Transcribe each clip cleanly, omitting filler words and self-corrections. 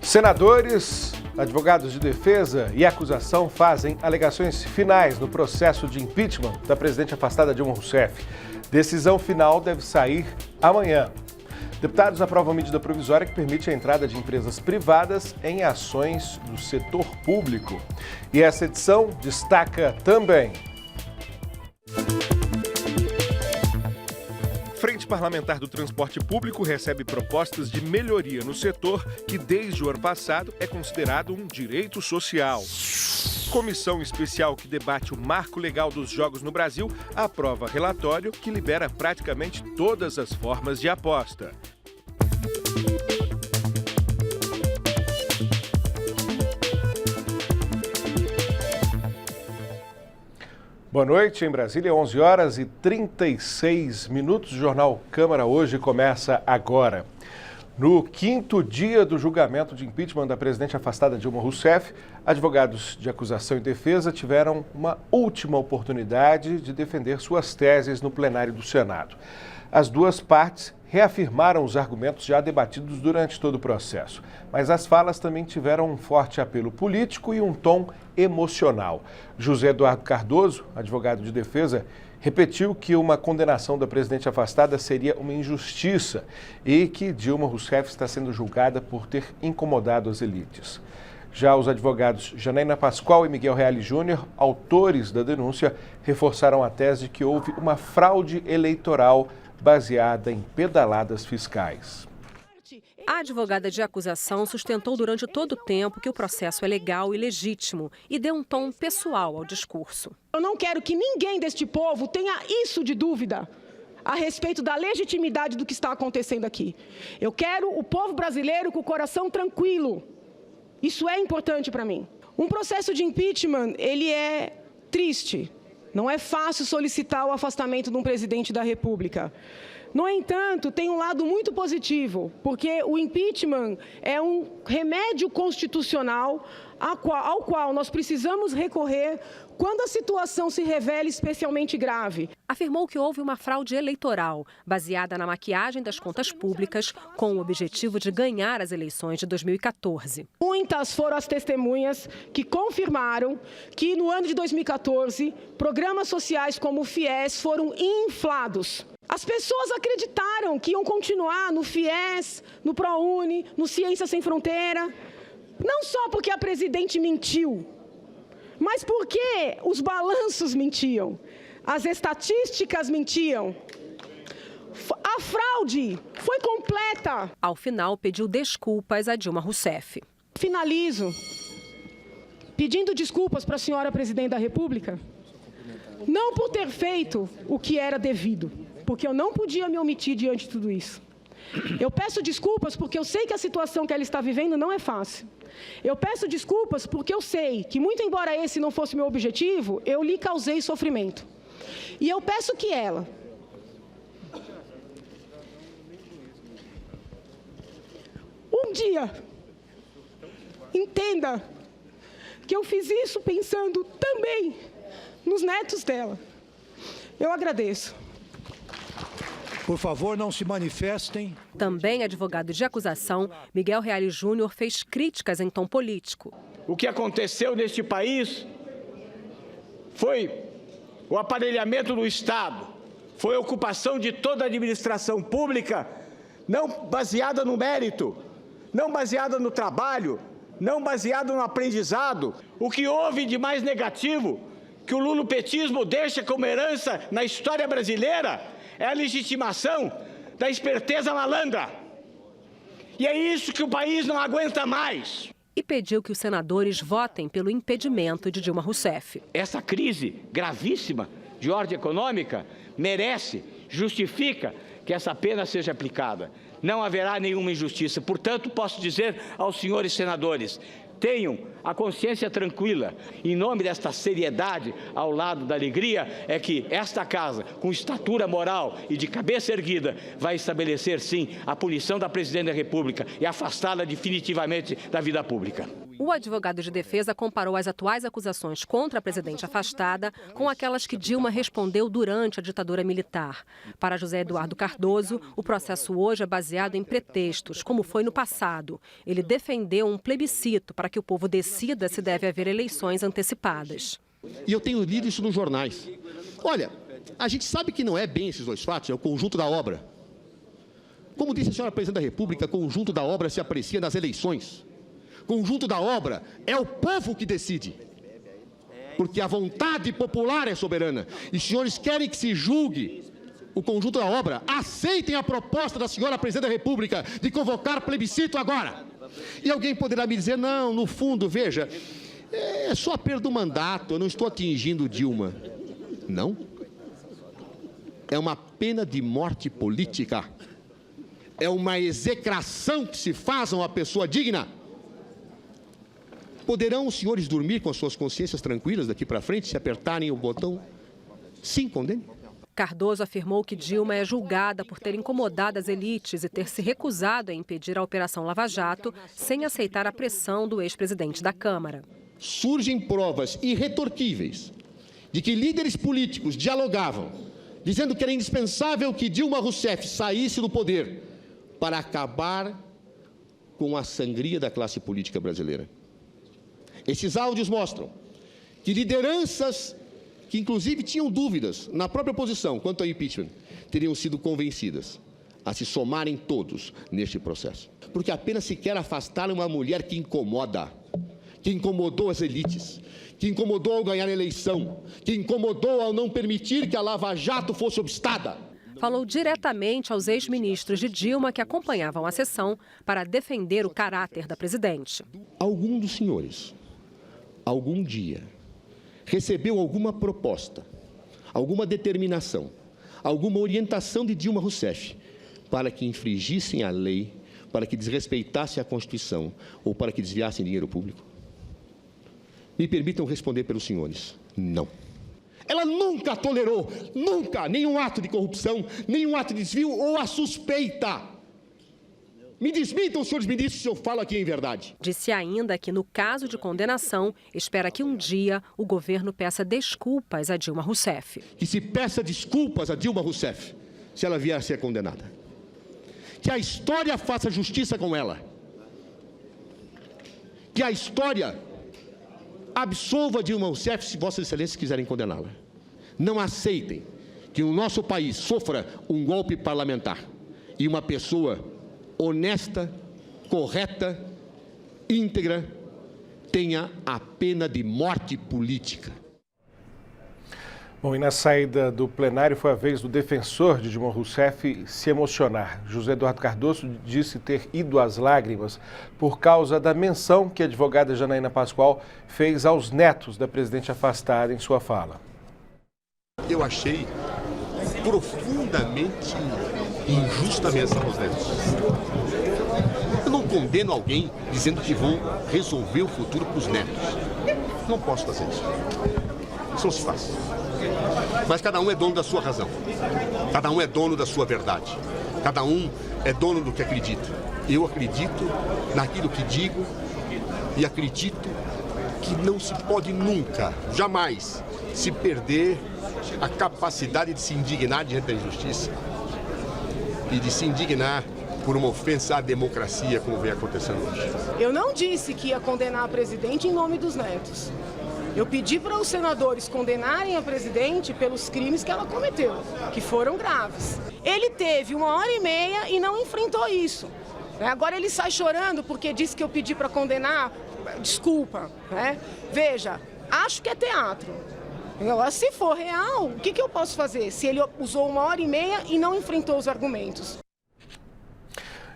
Senadores, advogados de defesa e acusação fazem alegações finais no processo de impeachment da presidente afastada Dilma Rousseff. Decisão final deve sair amanhã. Deputados aprovam medida provisória que permite a entrada de empresas privadas em ações do setor público. E essa edição destaca também: Frente Parlamentar do Transporte Público recebe propostas de melhoria no setor que, desde o ano passado, é considerado um direito social. Comissão especial que debate o marco legal dos jogos no Brasil aprova relatório que libera praticamente todas as formas de aposta. Boa noite, em Brasília, 11 horas e 36 minutos. O Jornal Câmara hoje começa agora. No quinto dia do julgamento de impeachment da presidente afastada Dilma Rousseff, advogados de acusação e defesa tiveram uma última oportunidade de defender suas teses no plenário do Senado. As duas partes reafirmaram os argumentos já debatidos durante todo o processo, mas as falas também tiveram um forte apelo político e um tom emocional. José Eduardo Cardoso, advogado de defesa, repetiu que uma condenação da presidente afastada seria uma injustiça e que Dilma Rousseff está sendo julgada por ter incomodado as elites. Já os advogados Janaína Pascoal e Miguel Reale Júnior, autores da denúncia, reforçaram a tese de que houve uma fraude eleitoral baseada em pedaladas fiscais. A advogada de acusação sustentou durante todo o tempo que o processo é legal e legítimo e deu um tom pessoal ao discurso. Eu não quero que ninguém deste povo tenha isso de dúvida a respeito da legitimidade do que está acontecendo aqui. Eu quero o povo brasileiro com o coração tranquilo. Isso é importante para mim. Um processo de impeachment, ele é triste. Não é fácil solicitar o afastamento de um presidente da República. No entanto, tem um lado muito positivo, porque o impeachment é um remédio constitucional ao qual nós precisamos recorrer quando a situação se revela especialmente grave. Afirmou que houve uma fraude eleitoral, baseada na maquiagem das contas públicas, com o objetivo de ganhar as eleições de 2014. Muitas foram as testemunhas que confirmaram que, no ano de 2014, programas sociais como o FIES foram inflados. As pessoas acreditaram que iam continuar no FIES, no ProUni, no Ciência Sem Fronteira, não só porque a presidente mentiu, mas porque os balanços mentiam, as estatísticas mentiam. A fraude foi completa. Ao final, pediu desculpas a Dilma Rousseff. Finalizo pedindo desculpas para a senhora presidente da República, não por ter feito o que era devido, porque eu não podia me omitir diante de tudo isso. Eu peço desculpas porque eu sei que a situação que ela está vivendo não é fácil. Eu peço desculpas porque eu sei que, muito embora esse não fosse meu objetivo, eu lhe causei sofrimento. E eu peço que ela um dia entenda que eu fiz isso pensando também nos netos dela. Eu agradeço. Por favor, não se manifestem. Também advogado de acusação, Miguel Reale Júnior fez críticas em tom político. O que aconteceu neste país foi o aparelhamento do Estado, foi a ocupação de toda a administração pública, não baseada no mérito, não baseada no trabalho, não baseada no aprendizado. O que houve de mais negativo que o lulopetismo deixa como herança na história brasileira é a legitimação da esperteza malandra. E é isso que o país não aguenta mais. E pediu que os senadores votem pelo impedimento de Dilma Rousseff. Essa crise gravíssima de ordem econômica merece, justifica que essa pena seja aplicada. Não haverá nenhuma injustiça. Portanto, posso dizer aos senhores senadores: tenham a consciência tranquila. Em nome desta seriedade, ao lado da alegria, é que esta casa, com estatura moral e de cabeça erguida, vai estabelecer, sim, a punição da presidente da República e afastá-la definitivamente da vida pública. O advogado de defesa comparou as atuais acusações contra a presidente afastada com aquelas que Dilma respondeu durante a ditadura militar. Para José Eduardo Cardoso, o processo hoje é baseado em pretextos, como foi no passado. Ele defendeu um plebiscito para que o povo decida se deve haver eleições antecipadas. E eu tenho lido isso nos jornais. Olha, a gente sabe que não é bem esses dois fatos, é o conjunto da obra. Como disse a senhora presidente da República, conjunto da obra se aprecia nas eleições. Conjunto da obra é o povo que decide. Porque a vontade popular é soberana. E os senhores querem que se julgue o conjunto da obra. Aceitem a proposta da senhora presidente da República de convocar plebiscito agora. E alguém poderá me dizer, não, no fundo, veja, é só a perda do mandato, eu não estou atingindo Dilma. Não. É uma pena de morte política. É uma execração que se faz a uma pessoa digna. Poderão os senhores dormir com as suas consciências tranquilas daqui para frente, se apertarem o botão? Sim, condene. Cardoso afirmou que Dilma é julgada por ter incomodado as elites e ter se recusado a impedir a Operação Lava Jato, sem aceitar a pressão do ex-presidente da Câmara. Surgem provas irretorquíveis de que líderes políticos dialogavam, dizendo que era indispensável que Dilma Rousseff saísse do poder para acabar com a sangria da classe política brasileira. Esses áudios mostram que lideranças que, inclusive, tinham dúvidas na própria oposição quanto ao impeachment, teriam sido convencidas a se somarem todos neste processo. Porque apenas se quer afastar uma mulher que incomoda, que incomodou as elites, que incomodou ao ganhar a eleição, que incomodou ao não permitir que a Lava Jato fosse obstada. Falou diretamente aos ex-ministros de Dilma que acompanhavam a sessão para defender o caráter da presidente. Algum dos senhores, algum dia, recebeu alguma proposta, alguma determinação, alguma orientação de Dilma Rousseff para que infringissem a lei, para que desrespeitassem a Constituição ou para que desviassem dinheiro público? Me permitam responder pelos senhores, não. Ela nunca tolerou, nunca, nenhum ato de corrupção, nenhum ato de desvio ou a suspeita. Me desmintam, senhores ministros, se eu falo aqui em verdade. Disse ainda que, no caso de condenação, espera que um dia o governo peça desculpas a Dilma Rousseff. Que se peça desculpas a Dilma Rousseff, se ela vier a ser condenada. Que a história faça justiça com ela. Que a história absolva Dilma Rousseff se Vossas Excelências quiserem condená-la. Não aceitem que o nosso país sofra um golpe parlamentar e uma pessoa honesta, correta, íntegra, tenha a pena de morte política. Bom, e na saída do plenário foi a vez do defensor de Dilma Rousseff se emocionar. José Eduardo Cardoso disse ter ido às lágrimas por causa da menção que a advogada Janaína Pascoal fez aos netos da presidente afastada em sua fala. Eu achei profundamente injusta a menção aos netos. Eu não condeno alguém dizendo que vão resolver o futuro para os netos. Não posso fazer isso. Isso não se faz. Mas cada um é dono da sua razão. Cada um é dono da sua verdade. Cada um é dono do que acredita. Eu acredito naquilo que digo e acredito que não se pode nunca, jamais, se perder a capacidade de se indignar diante da injustiça e de se indignar por uma ofensa à democracia, como vem acontecendo hoje. Eu não disse que ia condenar a presidente em nome dos netos. Eu pedi para os senadores condenarem a presidente pelos crimes que ela cometeu, que foram graves. Ele teve 1h30 e não enfrentou isso. Agora ele sai chorando porque disse que eu pedi para condenar. Desculpa, né? Veja, acho que é teatro. Agora, se for real, o que eu posso fazer? Se ele usou 1h30 e não enfrentou os argumentos.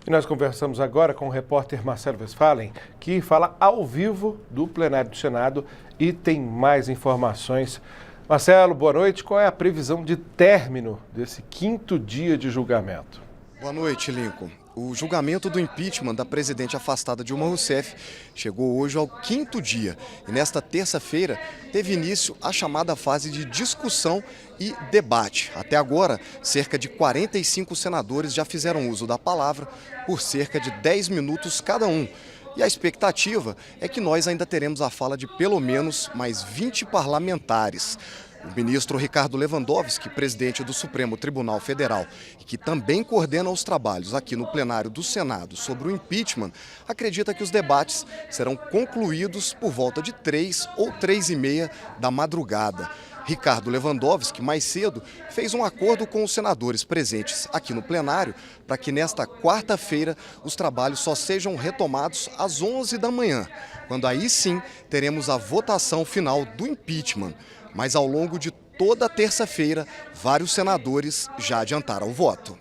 E nós conversamos agora com o repórter Marcelo Westphalen, que fala ao vivo do plenário do Senado e tem mais informações. Marcelo, boa noite. Qual é a previsão de término desse 5º dia de julgamento? Boa noite, Lincoln. O julgamento do impeachment da presidente afastada Dilma Rousseff chegou hoje ao 5º dia e nesta terça-feira teve início a chamada fase de discussão e debate. Até agora, cerca de 45 senadores já fizeram uso da palavra por cerca de 10 minutos cada um. E a expectativa é que nós ainda teremos a fala de pelo menos mais 20 parlamentares. O ministro Ricardo Lewandowski, presidente do Supremo Tribunal Federal, e que também coordena os trabalhos aqui no plenário do Senado sobre o impeachment, acredita que os debates serão concluídos por volta de 3 ou 3h30 da madrugada. Ricardo Lewandowski, mais cedo, fez um acordo com os senadores presentes aqui no plenário para que nesta quarta-feira os trabalhos só sejam retomados às 11 da manhã, quando aí sim teremos a votação final do impeachment. Mas ao longo de toda a terça-feira, vários senadores já adiantaram o voto.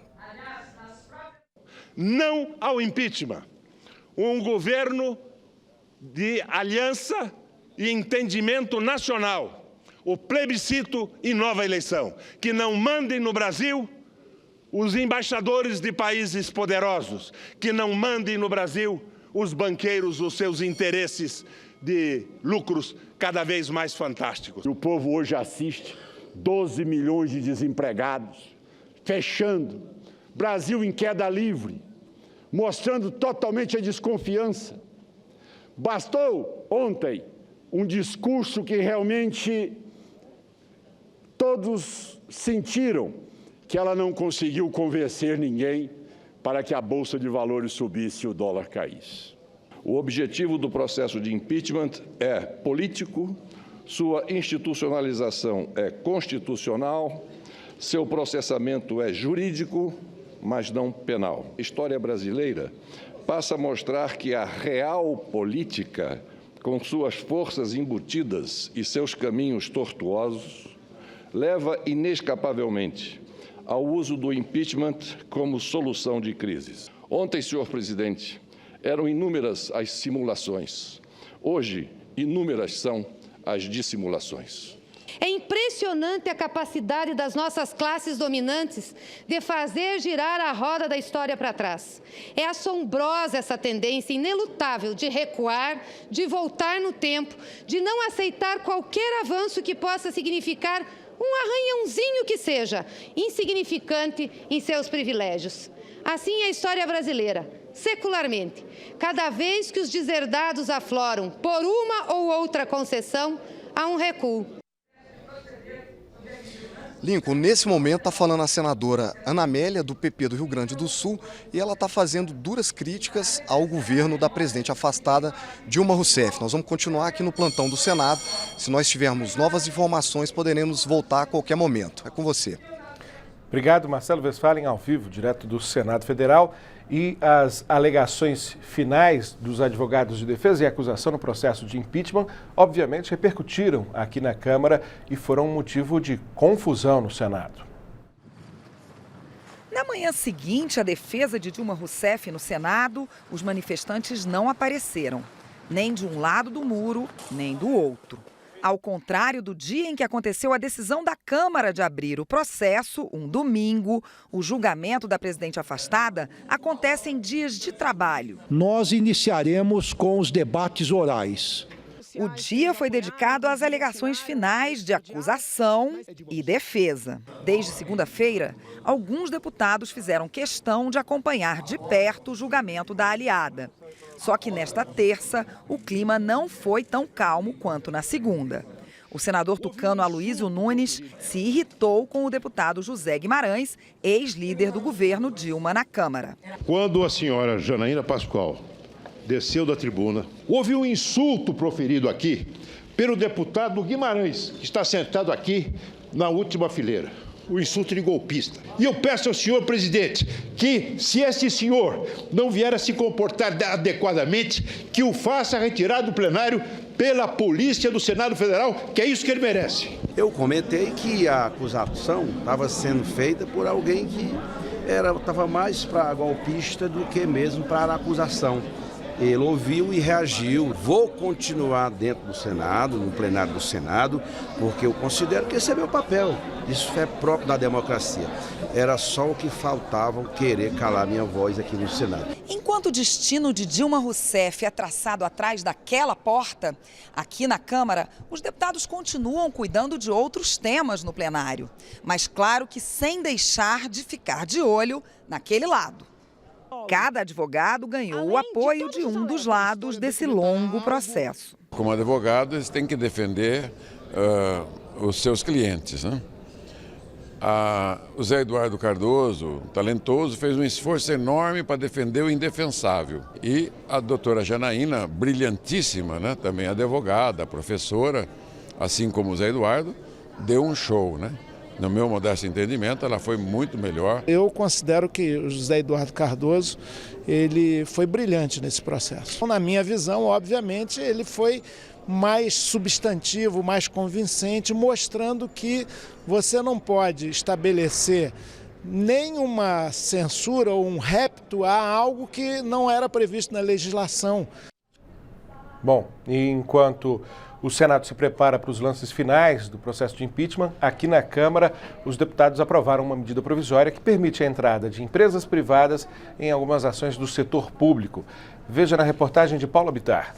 Não ao impeachment. Um governo de aliança e entendimento nacional. O plebiscito e nova eleição. Que não mandem no Brasil os embaixadores de países poderosos. Que não mandem no Brasil os banqueiros, os seus interesses de lucros cada vez mais fantásticos. O povo hoje assiste 12 milhões de desempregados, fechando, Brasil em queda livre, mostrando totalmente a desconfiança. Bastou ontem um discurso que realmente todos sentiram que ela não conseguiu convencer ninguém para que a Bolsa de Valores subisse e o dólar caísse. O objetivo do processo de impeachment é político, sua institucionalização é constitucional, seu processamento é jurídico, mas não penal. A história brasileira passa a mostrar que a real política, com suas forças embutidas e seus caminhos tortuosos, leva inescapavelmente ao uso do impeachment como solução de crises. Ontem, senhor presidente, eram inúmeras as simulações. Hoje, inúmeras são as dissimulações. É impressionante a capacidade das nossas classes dominantes de fazer girar a roda da história para trás. É assombrosa essa tendência inelutável de recuar, de voltar no tempo, de não aceitar qualquer avanço que possa significar um arranhãozinho que seja, insignificante em seus privilégios. Assim é a história brasileira, secularmente. Cada vez que os deserdados afloram por uma ou outra concessão, há um recuo. Lincoln, nesse momento está falando a senadora Ana Amélia, do PP do Rio Grande do Sul, e ela está fazendo duras críticas ao governo da presidente afastada Dilma Rousseff. Nós vamos continuar aqui no plantão do Senado. Se nós tivermos novas informações, poderemos voltar a qualquer momento. É com você. Obrigado, Marcelo Westphalen, ao vivo, direto do Senado Federal. E as alegações finais dos advogados de defesa e acusação no processo de impeachment, obviamente, repercutiram aqui na Câmara e foram motivo de confusão no Senado. Na manhã seguinte, a defesa de Dilma Rousseff no Senado, os manifestantes não apareceram, nem de um lado do muro, nem do outro. Ao contrário do dia em que aconteceu a decisão da Câmara de abrir o processo, um domingo, o julgamento da presidente afastada acontece em dias de trabalho. Nós iniciaremos com os debates orais. O dia foi dedicado às alegações finais de acusação e defesa. Desde segunda-feira, alguns deputados fizeram questão de acompanhar de perto o julgamento da aliada. Só que nesta terça, o clima não foi tão calmo quanto na segunda. O senador tucano Aloysio Nunes se irritou com o deputado José Guimarães, ex-líder do governo Dilma na Câmara. Quando a senhora Janaína Pascoal desceu da tribuna, houve um insulto proferido aqui pelo deputado Guimarães, que está sentado aqui na última fileira. O insulto de golpista. E eu peço ao senhor presidente que, se esse senhor não vier a se comportar adequadamente, que o faça retirar do plenário pela polícia do Senado Federal, que é isso que ele merece. Eu comentei que a acusação estava sendo feita por alguém que estava mais para golpista do que mesmo para a acusação. Ele ouviu e reagiu. Vou continuar dentro do Senado, no plenário do Senado, porque eu considero que esse é meu papel. Isso é próprio da democracia. Era só o que faltava querer calar minha voz aqui no Senado. Enquanto o destino de Dilma Rousseff é traçado atrás daquela porta, aqui na Câmara, os deputados continuam cuidando de outros temas no plenário. Mas claro que sem deixar de ficar de olho naquele lado. Cada advogado ganhou o apoio de um dos lados desse longo processo. Como advogado, eles têm que defender os seus clientes, né? O Zé Eduardo Cardoso, talentoso, fez um esforço enorme para defender o indefensável. E a doutora Janaína, brilhantíssima, né? Também advogada, professora, assim como o Zé Eduardo, deu um show, né? No meu modesto entendimento, ela foi muito melhor. Eu considero que o José Eduardo Cardoso, ele foi brilhante nesse processo. Na minha visão, obviamente, ele foi mais substantivo, mais convincente, mostrando que você não pode estabelecer nenhuma censura ou um repto a algo que não era previsto na legislação. Bom, enquanto o Senado se prepara para os lances finais do processo de impeachment, aqui na Câmara, os deputados aprovaram uma medida provisória que permite a entrada de empresas privadas em algumas ações do setor público. Veja na reportagem de Paulo Bittar.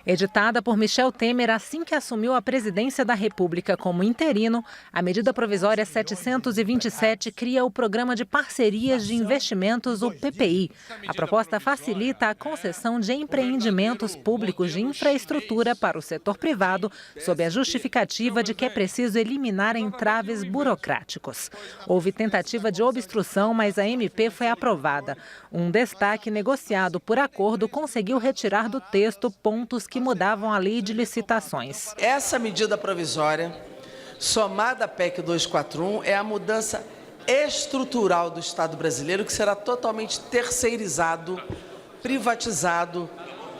Editada por Michel Temer assim que assumiu a presidência da República como interino, a medida provisória 727 cria o Programa de Parcerias de Investimentos, o PPI. A proposta facilita a concessão de empreendimentos públicos de infraestrutura para o setor privado, sob a justificativa de que é preciso eliminar entraves burocráticos. Houve tentativa de obstrução, mas a MP foi aprovada. Um destaque negociado por acordo conseguiu retirar do texto pontos que mudavam a lei de licitações. Essa medida provisória, somada à PEC 241, é a mudança estrutural do Estado brasileiro, que será totalmente terceirizado, privatizado,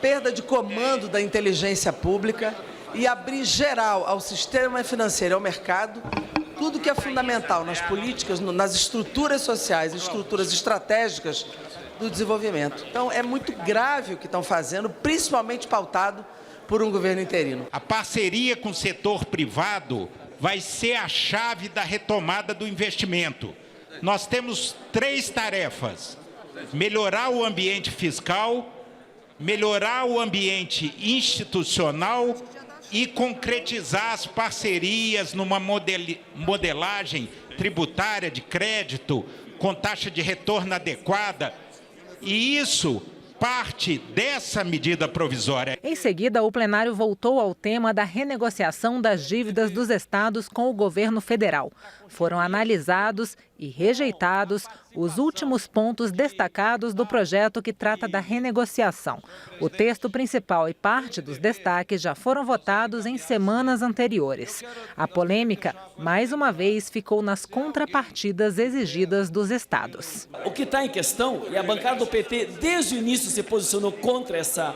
perda de comando da inteligência pública e abrir geral ao sistema financeiro e ao mercado tudo que é fundamental nas políticas, nas estruturas sociais, estruturas estratégicas do desenvolvimento. Então, é muito grave o que estão fazendo, principalmente pautado por um governo interino. A parceria com o setor privado vai ser a chave da retomada do investimento. Nós temos 3 tarefas: melhorar o ambiente fiscal, melhorar o ambiente institucional e concretizar as parcerias numa modelagem tributária de crédito com taxa de retorno adequada. E isso parte dessa medida provisória. Em seguida, o plenário voltou ao tema da renegociação das dívidas dos estados com o governo federal. Foram analisados e rejeitados os últimos pontos destacados do projeto que trata da renegociação. O texto principal e parte dos destaques já foram votados em semanas anteriores. A polêmica, mais uma vez, ficou nas contrapartidas exigidas dos estados. O que está em questão, e a bancada do PT desde o início se posicionou contra essa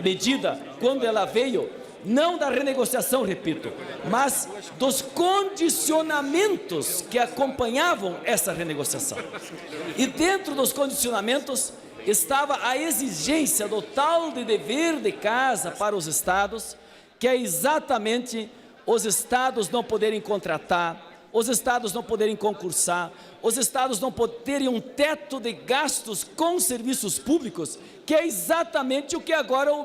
medida, quando ela veio, não da renegociação, repito, mas dos condicionamentos que acompanhavam essa renegociação. E dentro dos condicionamentos estava a exigência do tal de dever de casa para os estados, que é exatamente os estados não poderem contratar, os estados não poderem concursar, os estados não terem um teto de gastos com serviços públicos, que é exatamente o que agora o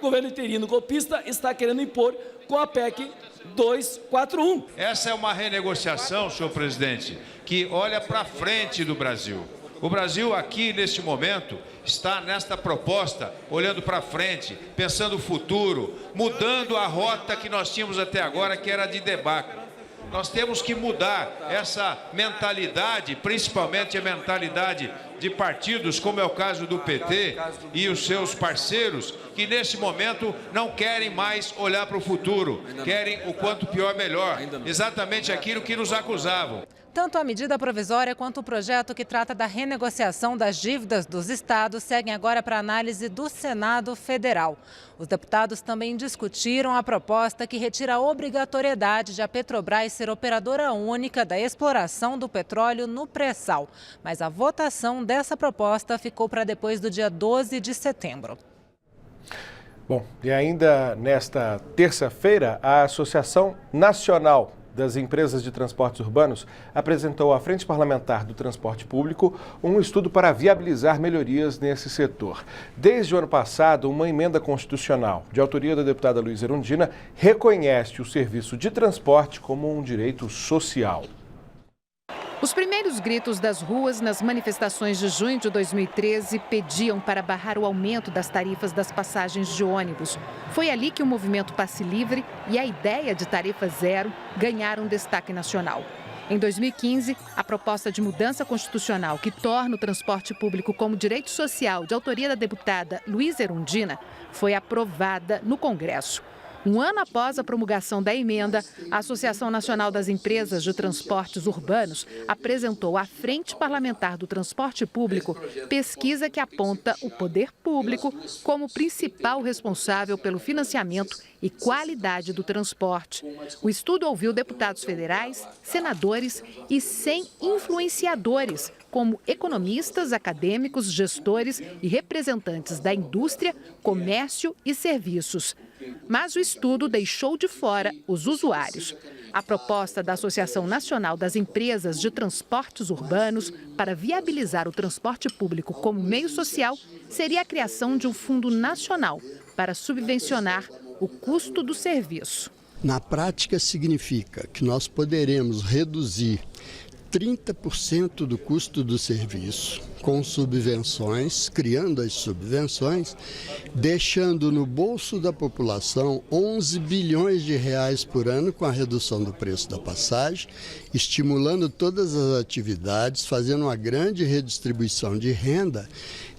governo interino golpista está querendo impor com a PEC 241. Essa é uma renegociação, senhor presidente, que olha para frente do Brasil. O Brasil aqui, neste momento, está nesta proposta, olhando para frente, pensando o futuro, mudando a rota que nós tínhamos até agora, que era de debacle. Nós temos que mudar essa mentalidade, principalmente a mentalidade de partidos, como é o caso do PT e os seus parceiros, que nesse momento não querem mais olhar para o futuro, querem o quanto pior melhor, exatamente aquilo que nos acusavam. Tanto a medida provisória quanto o projeto que trata da renegociação das dívidas dos estados seguem agora para análise do Senado Federal. Os deputados também discutiram a proposta que retira a obrigatoriedade de a Petrobras ser operadora única da exploração do petróleo no pré-sal. Mas a votação dessa proposta ficou para depois do dia 12 de setembro. Bom, e ainda nesta terça-feira, a Associação Nacional das Empresas de Transportes Urbanos apresentou à Frente Parlamentar do Transporte Público um estudo para viabilizar melhorias nesse setor. Desde o ano passado, uma emenda constitucional de autoria da deputada Luísa Erundina reconhece o serviço de transporte como um direito social. Os primeiros gritos das ruas nas manifestações de junho de 2013 pediam para barrar o aumento das tarifas das passagens de ônibus. Foi ali que o movimento Passe Livre e a ideia de tarifa zero ganharam destaque nacional. Em 2015, a proposta de mudança constitucional que torna o transporte público como direito social, de autoria da deputada Luísa Erundina, foi aprovada no Congresso. Um ano após a promulgação da emenda, a Associação Nacional das Empresas de Transportes Urbanos apresentou à Frente Parlamentar do Transporte Público pesquisa que aponta o poder público como principal responsável pelo financiamento e qualidade do transporte. O estudo ouviu deputados federais, senadores e 100 influenciadores, como economistas, acadêmicos, gestores e representantes da indústria, comércio e serviços. Mas o estudo deixou de fora os usuários. A proposta da Associação Nacional das Empresas de Transportes Urbanos para viabilizar o transporte público como meio social seria a criação de um fundo nacional para subvencionar o custo do serviço. Na prática, significa que nós poderemos reduzir 30% do custo do serviço com subvenções, criando as subvenções, deixando no bolso da população 11 bilhões de reais por ano com a redução do preço da passagem, estimulando todas as atividades, fazendo uma grande redistribuição de renda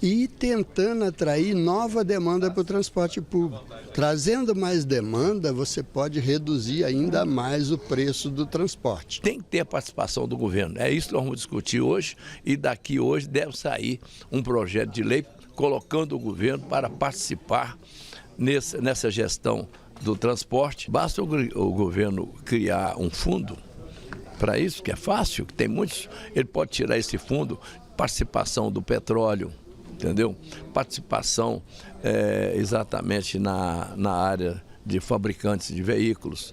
e tentando atrair nova demanda para o transporte público. Trazendo mais demanda, você pode reduzir ainda mais o preço do transporte. Tem que ter a participação do governo. É isso que nós vamos discutir hoje e daqui hoje deve sair um projeto de lei colocando o governo para participar nessa gestão do transporte. Basta o governo criar um fundo para isso, que é fácil, que tem muitos. Ele pode tirar esse fundo, participação do petróleo, entendeu? Participação exatamente na área de fabricantes de veículos.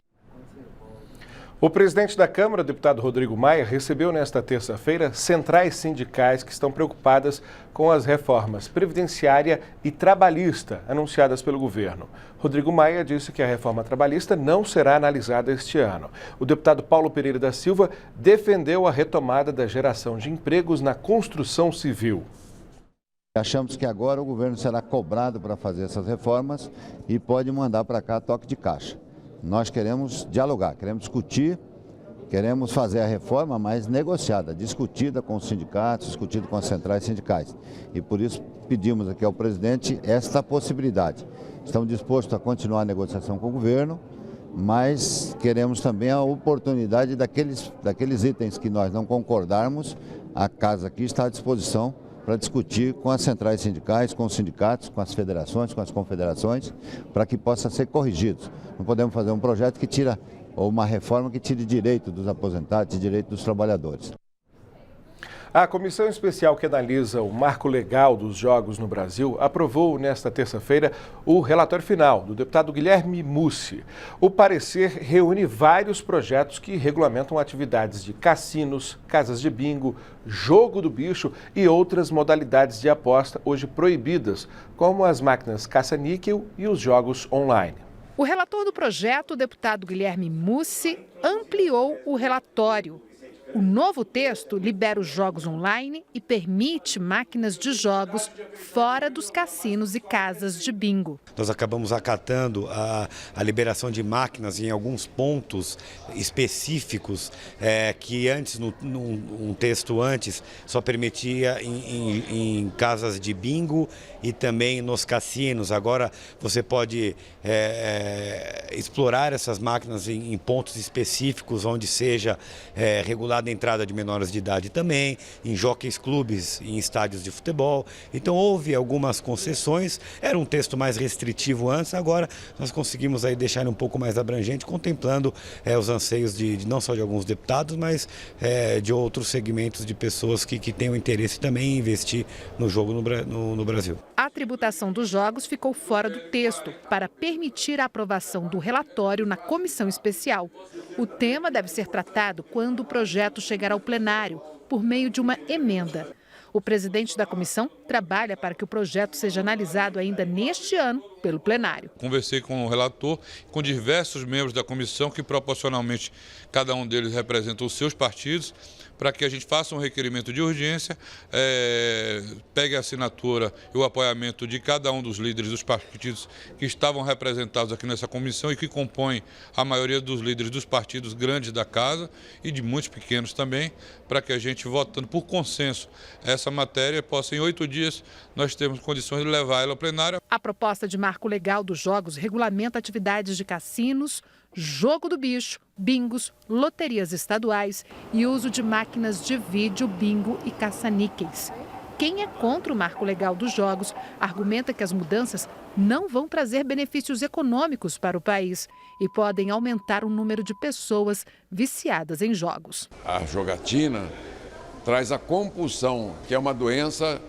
O presidente da Câmara, o deputado Rodrigo Maia, recebeu nesta terça-feira centrais sindicais que estão preocupadas com as reformas previdenciária e trabalhista anunciadas pelo governo. Rodrigo Maia disse que a reforma trabalhista não será analisada este ano. O deputado Paulo Pereira da Silva defendeu a retomada da geração de empregos na construção civil. Achamos que agora o governo será cobrado para fazer essas reformas e pode mandar para cá toque de caixa. Nós queremos dialogar, queremos discutir, queremos fazer a reforma mais negociada, discutida com os sindicatos, discutida com as centrais sindicais. E por isso pedimos aqui ao presidente esta possibilidade. Estamos dispostos a continuar a negociação com o governo, mas queremos também a oportunidade daqueles itens que nós não concordarmos, a casa aqui está à disposição para discutir com as centrais sindicais, com os sindicatos, com as federações, com as confederações, para que possa ser corrigido. Não podemos fazer um projeto que tira, ou uma reforma que tire direito dos aposentados e direito dos trabalhadores. A comissão especial que analisa o marco legal dos jogos no Brasil aprovou nesta terça-feira o relatório final do deputado Guilherme Mussi. O parecer reúne vários projetos que regulamentam atividades de cassinos, casas de bingo, jogo do bicho e outras modalidades de aposta hoje proibidas, como as máquinas caça-níquel e os jogos online. O relator do projeto, o deputado Guilherme Mussi, ampliou o relatório. O novo texto libera os jogos online e permite máquinas de jogos fora dos cassinos e casas de bingo. Nós acabamos acatando a liberação de máquinas em alguns pontos específicos que antes, num texto antes, só permitia em casas de bingo e também nos cassinos. Agora você pode explorar essas máquinas em pontos específicos onde seja regulado a entrada de menores de idade também, em jockeys clubes, em estádios de futebol. Então houve algumas concessões, era um texto mais restritivo antes, agora nós conseguimos aí deixar ele um pouco mais abrangente, contemplando os anseios de não só de alguns deputados, mas de outros segmentos de pessoas que tenham interesse também em investir no jogo no Brasil. A tributação dos jogos ficou fora do texto para permitir a aprovação do relatório na comissão especial. O tema deve ser tratado quando o projeto chegar ao plenário, por meio de uma emenda. O presidente da comissão trabalha para que o projeto seja analisado ainda neste ano pelo plenário. Conversei com o relator, com diversos membros da comissão, que proporcionalmente cada um deles representa os seus partidos, para que a gente faça um requerimento de urgência, pegue a assinatura e o apoiamento de cada um dos líderes dos partidos que estavam representados aqui nessa comissão e que compõem a maioria dos líderes dos partidos grandes da casa e de muitos pequenos também, para que a gente, votando por consenso essa matéria, possa, em 8 dias, nós termos condições de levar ela ao plenário. A proposta de marco legal dos jogos regulamenta atividades de cassinos, jogo do bicho, bingos, loterias estaduais e uso de máquinas de vídeo, bingo e caça-níqueis. Quem é contra o marco legal dos jogos argumenta que as mudanças não vão trazer benefícios econômicos para o país e podem aumentar o número de pessoas viciadas em jogos. A jogatina traz a compulsão, que é uma doença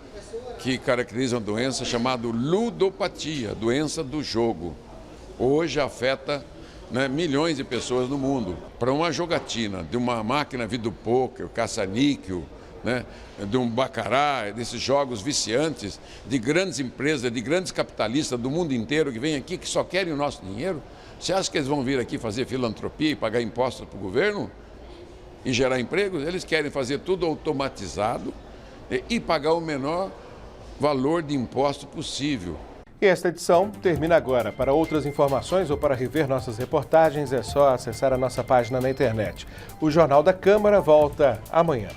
que caracteriza uma doença chamada ludopatia, doença do jogo. Hoje afeta milhões de pessoas no mundo. Para uma jogatina de uma máquina vídeo poker, caça-níquel, de um baccarat, desses jogos viciantes, de grandes empresas, de grandes capitalistas do mundo inteiro que vêm aqui, que só querem o nosso dinheiro. Você acha que eles vão vir aqui fazer filantropia e pagar impostos para o governo e gerar empregos? Eles querem fazer tudo automatizado e pagar o menor valor de imposto possível. E esta edição termina agora. Para outras informações ou para rever nossas reportagens, é só acessar a nossa página na internet. O Jornal da Câmara volta amanhã.